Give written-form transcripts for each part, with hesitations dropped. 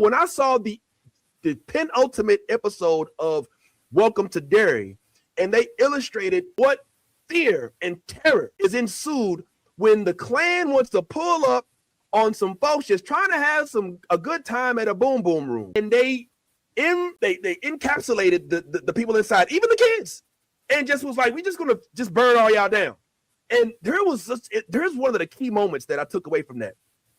When I saw the penultimate episode of Welcome to Derry, and they illustrated what fear and terror is ensued when the Klan wants to pull up on some folks just trying to have a good time at a boom boom room, and they encapsulated the people inside, even the kids, and just was like, we just gonna just burn all y'all down. And there's one of the key moments that I took away from that.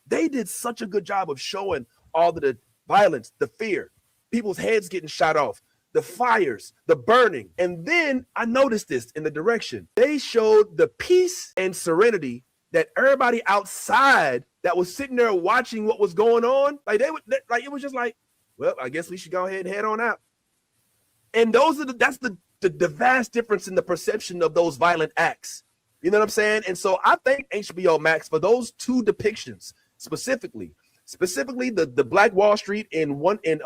They did such a good job of showing all of the violence, the fear, people's heads getting shot off, the fires, the burning. And then I noticed this in the direction. They showed the peace and serenity that everybody outside that was sitting there watching what was going on, it was just like, well, I guess we should go ahead and head on out. And that's the vast difference in the perception of those violent acts. You know what I'm saying? And so I thank HBO Max for those two depictions specifically the Black Wall Street in Watchmen,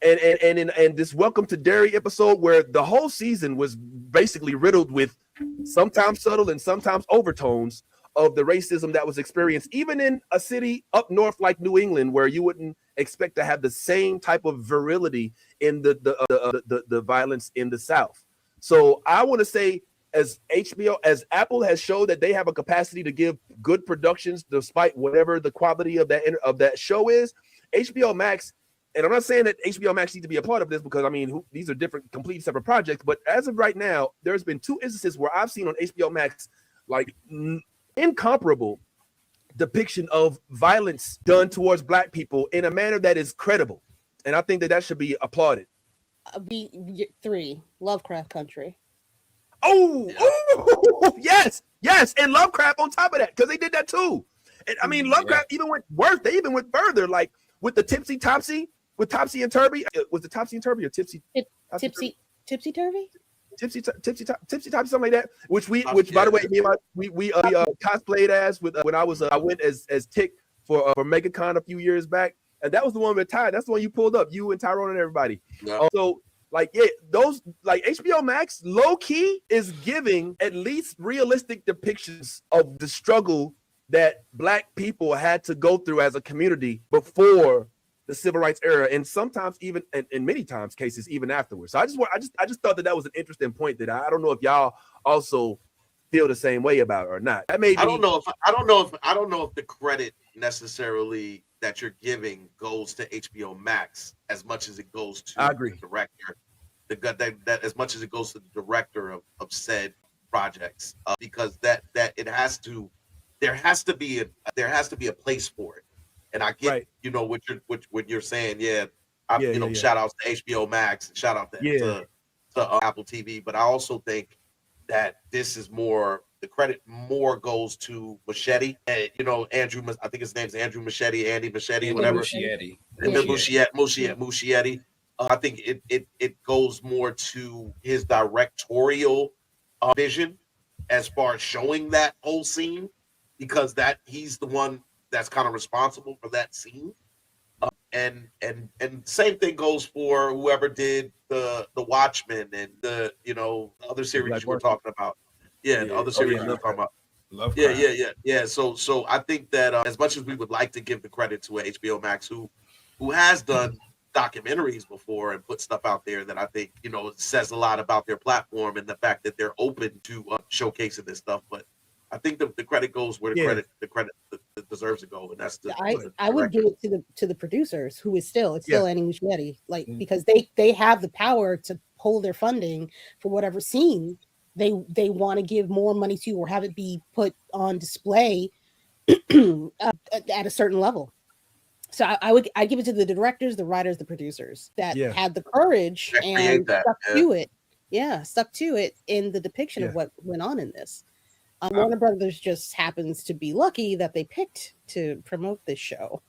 and this Welcome to Derry episode where the whole season was basically riddled with sometimes subtle and sometimes overtones of the racism that was experienced, even in a city up north like New England, where you wouldn't expect to have the same type of virility in the violence in the South. So I want to say, as Apple has showed that they have a capacity to give good productions despite whatever the quality of that show is, HBO Max, and I'm not saying that HBO Max needs to be a part of this, because I mean these are different, completely separate projects, but as of right now, there's been two instances where I've seen on HBO Max like incomparable depiction of violence done towards Black people in a manner that is credible, and I think that should be applauded. Three, Lovecraft Country. Oh, yes, and Lovecraft on top of that, because they did that too. And I mean, Lovecraft even went worse. They even went further, like with the Tipsy Topsy, with Topsy and Turvy. Was it Topsy and Turvy or Tipsy? Tipsy Turvy? Tipsy Topsy, something like that. Which by the way, me and we cosplayed as with when I went as Tick for MegaCon a few years back, and that was the one with Ty. That's the one you pulled up, you and Tyrone and everybody. Yeah. So. Those HBO Max low key is giving at least realistic depictions of the struggle that Black people had to go through as a community before the civil rights era, and sometimes even in many times cases even afterwards. So I just thought that was an interesting point that I don't know if y'all also feel the same way about it or not. That may be, I don't know if the credit necessarily that you're giving goes to HBO Max as much as it goes to the director. That as much as it goes to the director of said projects, because that it has to, there has to be a place for it. And I get what you're saying. Shout outs to HBO Max and shout out to Apple TV, but I also think that this is more. The credit more goes to Machete, and Andrew. I think his name's Andrew Machete, Andy Machete, whatever. Muschietti. I think it goes more to his directorial vision as far as showing that whole scene, because he's the one that's kind of responsible for that scene. And same thing goes for whoever did the Watchmen and the other series you were talking about. The other series you were talking about. Lovecraft. So I think that as much as we would like to give the credit to HBO Max, who has done documentaries before and put stuff out there that I think says a lot about their platform and the fact that they're open to showcasing this stuff, but I think the credit goes where the credit deserves to go, and that's I would give it to the producers, who is still Andy Muschietti, because they have the power to hold their funding for whatever scene they want to give more money to, or have it be put on display at a certain level. So I give it to the directors, the writers, the producers that had the courage and stuck to it. Yeah, stuck to it in the depiction of what went on in this. Warner Brothers just happens to be lucky that they picked to promote this show.